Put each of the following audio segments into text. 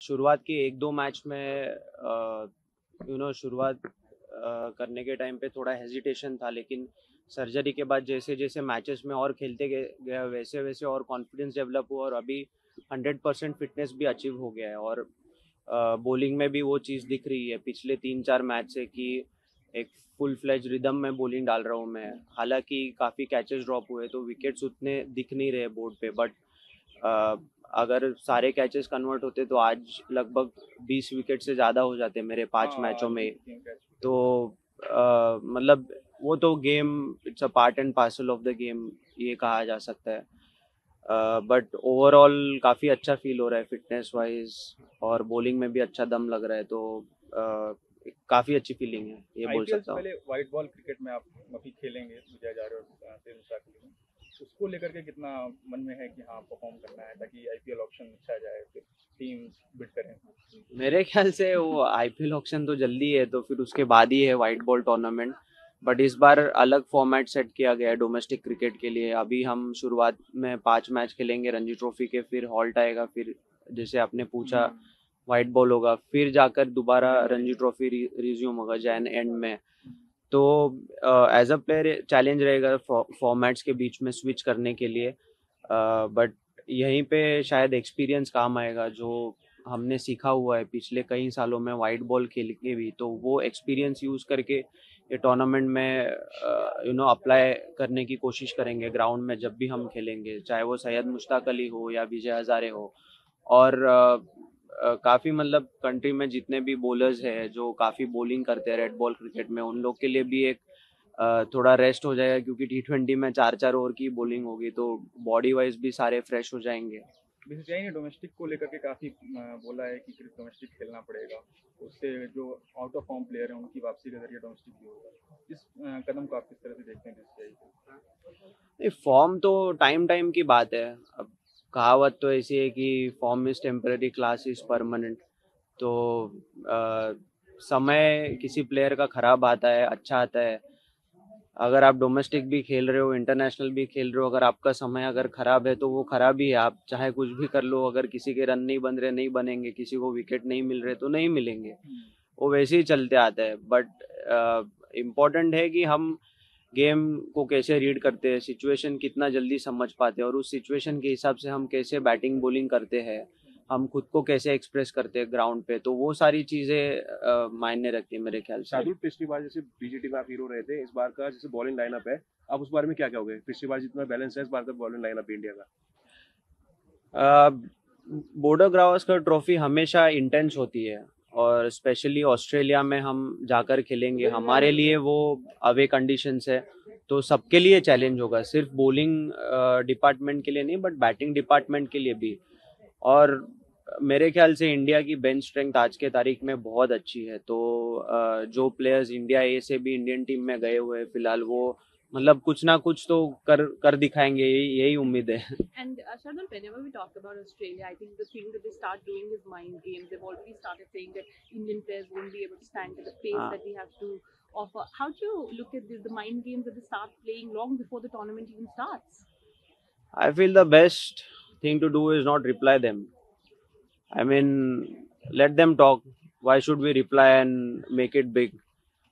शुरुआत के 1-2 मैच में शुरुआत करने के टाइम पे थोड़ा हेजिटेशन था, लेकिन सर्जरी के बाद जैसे-जैसे मैचेस में और खेलते गया वैसे-वैसे और कॉन्फिडेंस डेवलप हुआ और अभी 100% फिटनेस भी अचीव हो गया है। और बॉलिंग में भी वो चीज़ दिख रही है पिछले 3-4 मैच से कि एक फुल फ्लेज रिदम में बॉलिंग डाल रहा हूँ मैं। हालाँकि काफ़ी कैचेस ड्रॉप हुए तो विकेट्स उतने दिख नहीं रहे बोर्ड पे, बट अ, अगर सारे कैचेस कन्वर्ट होते तो आज लगभग 20 विकेट से ज़्यादा हो जाते मेरे 5 हाँ, मैचों आज भी में। 3 कैच तो मतलब वो तो game, it's a part and parcel of the game, ये कहा जा सकता है। बट ओवरऑल काफ़ी अच्छा फील हो रहा है फिटनेस वाइज, और बॉलिंग में भी अच्छा दम लग रहा है, तो काफ़ी अच्छी फीलिंग है, ये बोल आईपीएल से सकता हूँ। पहले व्हाइट बॉल क्रिकेट में आप अभी खेलेंगे, विजय हजारे और तेज मुश्ताक, उसको लेकर के कितना मन में है कि हाँ परफॉर्म करना है ताकि आईपीएल ऑप्शन अच्छा जाए, फिर टीम बिड करें? मेरे ख्याल से वो आईपीएल ऑक्शन तो जल्दी है, तो फिर उसके बाद ही है वाइट बॉल टूर्नामेंट। बट इस बार अलग फॉर्मेट सेट किया गया है डोमेस्टिक क्रिकेट के लिए। अभी हम शुरुआत में 5 मैच खेलेंगे रणजी ट्रॉफी के, फिर हॉल्ट आएगा, फिर जैसे आपने पूछा वाइट बॉल होगा, फिर जाकर दोबारा रणजी ट्रॉफी रिज्यूम होगा जैन एंड में। तो एज अ प्लेयर चैलेंज रहेगा फॉर्मेट्स के बीच में स्विच करने के लिए, बट यहीं पे शायद एक्सपीरियंस काम आएगा जो हमने सीखा हुआ है पिछले कई सालों में वाइट बॉल खेल के भी, तो वो एक्सपीरियंस यूज़ करके ये टूर्नामेंट में अप्लाई करने की कोशिश करेंगे ग्राउंड में जब भी हम खेलेंगे, चाहे वो सैयद मुश्ताक अली हो या विजय हजारे हो। और काफ़ी मतलब कंट्री में जितने भी बॉलर्स हैं जो काफ़ी बॉलिंग करते हैं रेड बॉल क्रिकेट में, उन लोग के लिए भी एक थोड़ा रेस्ट हो जाएगा, क्योंकि टी20 में 4-4 ओवर की बॉलिंग होगी, तो बॉडी वाइज भी सारे फ्रेश हो जाएंगे। बीसीसीआई ने डोमेस्टिक को लेकर के काफ़ी बोला है कि सिर्फ डोमेस्टिक खेलना पड़ेगा, उससे जो आउट ऑफ फॉर्म प्लेयर हैं उनकी वापसी के जरिए डोमेस्टिक भी होगा। इस कदम को आप किस तरह से देखते हैं बीसीसीआई को? नहीं, फॉर्म तो टाइम टाइम की बात है। अब कहावत तो ऐसी है कि form is temporary, class is permanent. तो अ, समय किसी प्लेयर का खराब आता है, अच्छा आता है। अगर आप डोमेस्टिक भी खेल रहे हो, इंटरनेशनल भी खेल रहे हो, अगर आपका समय अगर खराब है तो वो खराब ही है। आप चाहे कुछ भी कर लो, अगर किसी के रन नहीं बन रहे नहीं बनेंगे, किसी को विकेट नहीं मिल रहे तो नहीं मिलेंगे, वो वैसे ही चलते आता है। बट इम्पोर्टेंट है कि हम गेम को कैसे रीड करते हैं, सिचुएशन कितना जल्दी समझ पाते हैं, और उस सिचुएशन के हिसाब से हम कैसे बैटिंग बॉलिंग करते हैं, हम खुद को कैसे एक्सप्रेस करते हैं ग्राउंड पे, तो वो सारी चीज़ें मायने रखती है मेरे ख्याल से। शार्दुल, पिछली बार जैसे बीजीटी में आप हीरो रहे थे, इस बार का जैसे बॉलिंग लाइनअप है, आप उस बारे में क्या कहोगे? पिछली बार जितना बैलेंस है, इस बार का बॉलिंग लाइनअप इंडिया का? बॉर्डर गावस्कर ट्रॉफी हमेशा इंटेंस होती है, और स्पेशली ऑस्ट्रेलिया में हम जाकर खेलेंगे, हमारे लिए वो अवे कंडीशंस है, तो सबके लिए चैलेंज होगा, सिर्फ बॉलिंग डिपार्टमेंट के लिए नहीं बट बैटिंग डिपार्टमेंट के लिए भी। और मेरे ख्याल से इंडिया की बेंच स्ट्रेंथ आज के तारीख में बहुत अच्छी है, तो जो प्लेयर्स इंडिया ए से भी इंडियन टीम में गए हुए हैं फिलहाल, वो मतलब कुछ ना कुछ तो कर दिखाएंगे, यही उम्मीद है। And Shardul, whenever we talk about Australia, I think the thing that they start doing is mind games. They've already started saying that Indian players won't be able to stand at the pace हाँ, that we have to offer. How do you look at the mind games that they start playing long before the tournament even starts? I feel the best thing to do is not reply them. I mean, let them talk. Why should we reply and make it big?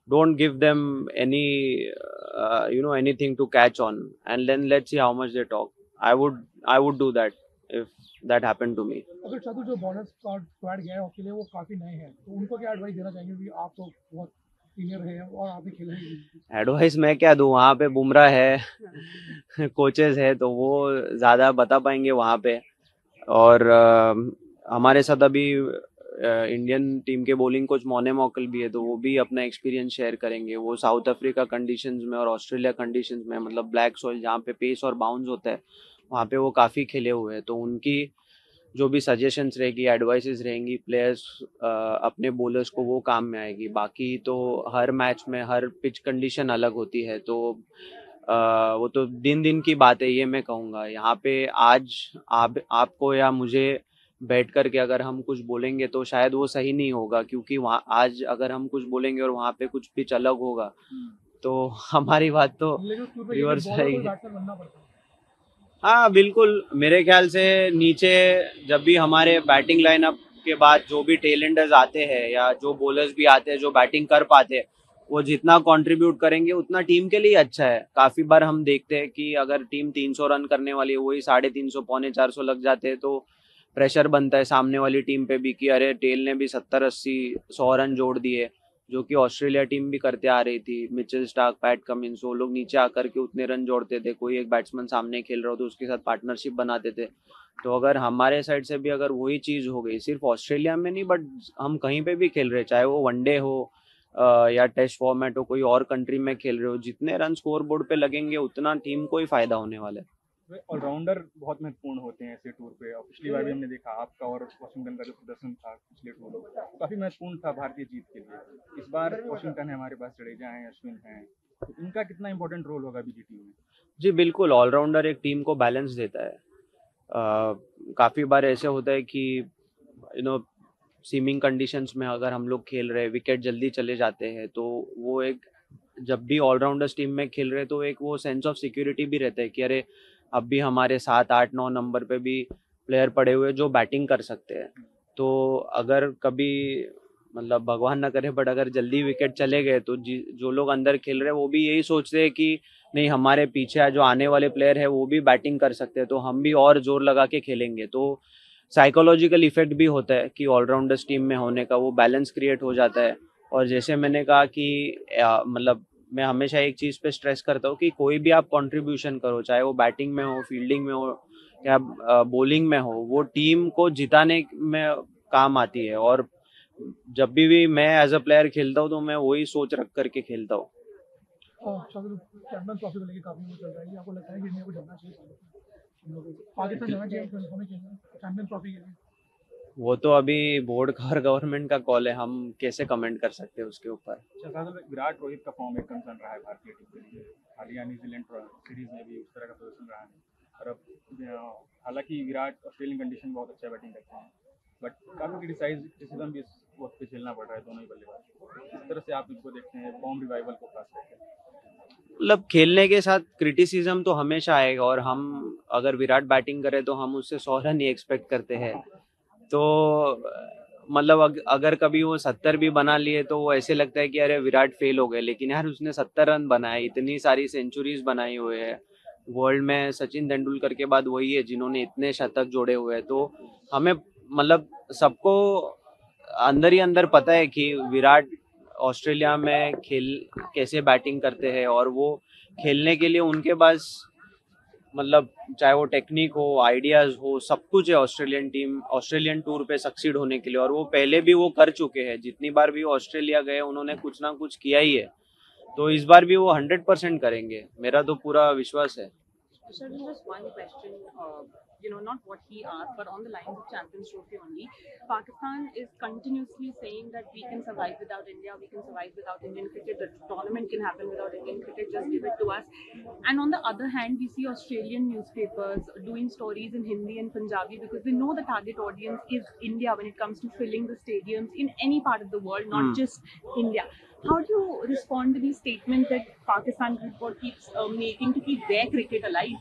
Don't give them anything to catch on, and then let's see how much they talk. I would do that if that happened to me. अगर शार्दुल जो bowler squad गया है hockey के लिए वो काफ़ी नए हैं, तो उनको क्या एडवाइस देना चाहेंगे कि आप तो बहुत सीनियर हैं और आप भी खेलेंगे? एडवाइस मैं क्या दूँ, वहाँ पे बुमराह है, कोचेस है, तो वो ज़्यादा बता पाएंगे वहाँ पे। और हमारे साथ अभी इंडियन टीम के बॉलिंग कोच मोने मॉकल भी है, तो वो भी अपना एक्सपीरियंस शेयर करेंगे। वो साउथ अफ्रीका कंडीशंस में और ऑस्ट्रेलिया कंडीशंस में, मतलब ब्लैक सॉइल जहाँ पे पेस और बाउंस होता है, वहाँ पे वो काफ़ी खेले हुए हैं, तो उनकी जो भी सजेशंस रहेगी, एडवाइसेस रहेंगी प्लेयर्स अपने बॉलर्स को, वो काम में आएगी। बाकी तो हर मैच में हर पिच कंडीशन अलग होती है, तो वो तो दिन दिन की बात है, ये मैं कहूँगा। यहाँ पे आज आपको या मुझे बैठ करके अगर हम कुछ बोलेंगे तो शायद वो सही नहीं होगा, क्योंकि वहाँ आज अगर हम कुछ बोलेंगे और वहाँ पे कुछ पिच अलग होगा, तो हमारी बात तो लेकिन उसके ऊपर ये रिवर्स बॉलर को भी आएगी। बैट्समैन बनना पड़ता है। हाँ बिल्कुल, मेरे ख्याल से नीचे जब भी हमारे बैटिंग लाइनअप के बाद जो भी टेलेंडर्स आते हैं या जो बॉलर्स भी आते हैं जो बैटिंग कर पाते हैं, वो जितना कंट्रीब्यूट करेंगे उतना टीम के लिए अच्छा है। काफी बार हम देखते हैं कि अगर टीम 300 रन करने वाली है, वही 350 पौने 400 लग जाते हैं, तो प्रेशर बनता है सामने वाली टीम पे भी कि अरे टेल ने भी 70-80-100 रन जोड़ दिए, जो कि ऑस्ट्रेलिया टीम भी करते आ रही थी। मिचेल स्टार्क, पैट कमिंस, वो लोग नीचे आकर के उतने रन जोड़ते थे। कोई एक बैट्समैन सामने खेल रहा हो तो उसके साथ पार्टनरशिप बनाते थे। तो अगर हमारे साइड से भी अगर वही चीज़ हो गई, सिर्फ ऑस्ट्रेलिया में नहीं बट हम कहीं पे भी खेल रहे, चाहे वो वनडे हो या टेस्ट फॉर्मेट हो, कोई और कंट्री में खेल रहे हो, जितने रन स्कोर बोर्ड पे लगेंगे उतना टीम को ही फायदा होने वाला है। ऑलराउंडर बहुत महत्वपूर्ण होते हैं ऐसे टूर पे, और पिछली बार भी हमने देखा आपका और वॉशिंगटन का जो प्रदर्शन था पिछले टूर में काफी महत्वपूर्ण था भारतीय जीत के लिए। इस बार वॉशिंगटन है, हमारे पास जडेजा हैं, अश्विन हैं, तो इनका कितना इंपॉर्टेंट रोल होगा बीजीटी में? जी बिल्कुल, ऑलराउंडर एक टीम को बैलेंस देता है। काफ़ी बार ऐसे होता है कि सीमिंग कंडीशंस में अगर हम लोग खेल रहे हैं, विकेट जल्दी चले जाते हैं, तो वो एक, जब भी ऑलराउंडर्स टीम में खेल रहे हैं तो एक वो सेंस ऑफ सिक्योरिटी भी रहता है कि अरे अब भी हमारे 7-8-9 नंबर पे भी प्लेयर पड़े हुए जो बैटिंग कर सकते हैं। तो अगर कभी मतलब भगवान ना करे बट अगर जल्दी विकेट चले गए तो जो लोग अंदर खेल रहे हैं वो भी यही सोचते हैं कि नहीं, हमारे पीछे जो आने वाले प्लेयर है वो भी बैटिंग कर सकते हैं, तो हम भी और जोर लगा के खेलेंगे। तो साइकोलॉजिकल इफेक्ट भी होता है कि ऑलराउंडर्स टीम में होने का, वो बैलेंस क्रिएट हो जाता है। और जैसे मैंने कहा कि मतलब मैं हमेशा एक चीज़ पे स्ट्रेस करता हूँ कि कोई भी आप कंट्रीब्यूशन करो, चाहे वो बैटिंग में हो, फील्डिंग में हो या बॉलिंग में हो, वो टीम को जिताने में काम आती है। और जब भी मैं एज अ प्लेयर खेलता हूँ तो मैं वही सोच रख करके खेलता हूँ। चैंपियंस ट्रॉफी को लेके काफी वो चल रहा है कि आपको लगता है कि इंडिया को जाना चाहिए, पाकिस्तान जाना चाहिए हमें चैंपियंस ट्रॉफी के लिए? वो तो अभी बोर्ड का और गवर्नमेंट का कॉल है, हम कैसे कमेंट कर सकते हैं उसके ऊपर। विराट रोहित का फॉर्म एक कंसर्न रहा है भारतीय टीम के लिए। हालिया न्यूजीलैंड सीरीज में भी उस तरह का प्रदर्शन रहा है, और अब हालांकि विराट ऑस्ट्रेलियन कंडीशन में बहुत अच्छा बैटिंग करते हैं, बट काफी क्रिटिसिज्म भी इस वक्त पे झेलना पड़ रहा है दोनों ही बल्लेबाज। किस तरह से आप इनको देखते हैं, फॉर्म रिवाइवल को खास करके? मतलब खेलने के साथ क्रिटिसिज्म तो हमेशा आएगा, और हम अगर विराट बैटिंग करे तो हम उससे 100 रन ही एक्सपेक्ट करते हैं। तो मतलब अगर कभी वो 70 भी बना लिए तो वो ऐसे लगता है कि अरे विराट फेल हो गए, लेकिन यार उसने 70 रन बनाए, इतनी सारी सेंचुरीज बनाई हुए है। वर्ल्ड में सचिन तेंदुलकर के बाद वही है जिन्होंने इतने शतक जोड़े हुए हैं। तो हमें मतलब सबको अंदर ही अंदर पता है कि विराट ऑस्ट्रेलिया में खेल कैसे बैटिंग करते हैं, और वो खेलने के लिए उनके पास मतलब चाहे वो टेक्निक हो, आइडियाज हो, सब कुछ है ऑस्ट्रेलियन टूर पे सक्सीड होने के लिए। और वो पहले भी वो कर चुके हैं, जितनी बार भी वो ऑस्ट्रेलिया गए उन्होंने कुछ ना कुछ किया ही है। तो इस बार भी वो 100% करेंगे, मेरा तो पूरा विश्वास है। Sir, just one question, not what he asked, but on the lines of Champions Trophy only. Pakistan is continuously saying that we can survive without India, we can survive without Indian cricket, the tournament can happen without Indian cricket, just give it to us. And on the other hand, we see Australian newspapers doing stories in Hindi and Punjabi because they know the target audience is India when it comes to filling the stadiums in any part of the world, not just India. How do you respond to these statements that Pakistan cricket keeps making to keep their cricket alive?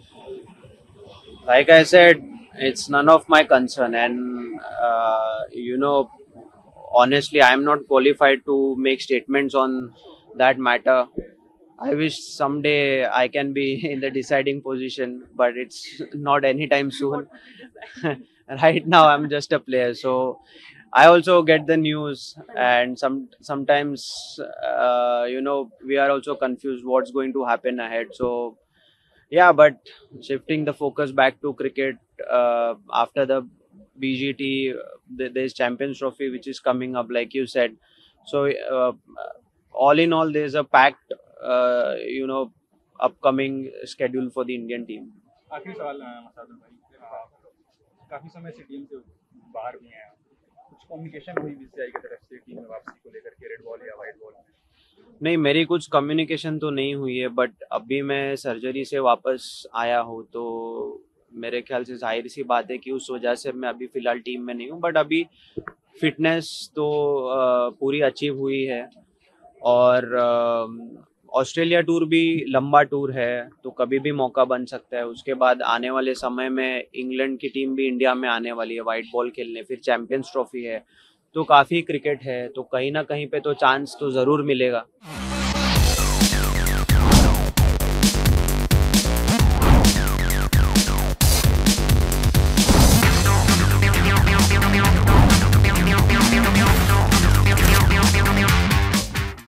Like I said, it's none of my concern, and honestly, I am not qualified to make statements on that matter. I wish someday I can be in the deciding position, but it's not anytime soon. Right now, I'm just a player, so I also get the news, and sometimes we are also confused what's going to happen ahead. So yeah, but shifting the focus back to cricket, after the BGT, there's Champions Trophy which is coming up, like you said. So all in all, there's a packed upcoming schedule for the Indian team. आखिरी सवाल मसादुल भाई, काफी समय से team से बाहर भी हैं, कुछ कम्युनिकेशन हुई बीसीसीआई की तरफ से टीम में वापसी को लेकर के, रेड बॉल या वाइट बॉल? नहीं, मेरी कुछ कम्युनिकेशन तो नहीं हुई है, बट अभी मैं सर्जरी से वापस आया हूँ, तो मेरे ख्याल से जाहिर सी बात है कि उस वजह से मैं अभी फ़िलहाल टीम में नहीं हूँ। बट अभी फिटनेस तो पूरी अचीव हुई है, और ऑस्ट्रेलिया टूर भी लंबा टूर है, तो कभी भी मौका बन सकता है। उसके बाद आने वाले समय में इंग्लैंड की टीम भी इंडिया में आने वाली है वाइट बॉल खेलने, फिर चैंपियंस ट्रॉफी है, तो काफ़ी क्रिकेट है, तो कहीं ना कहीं पे तो चांस तो ज़रूर मिलेगा।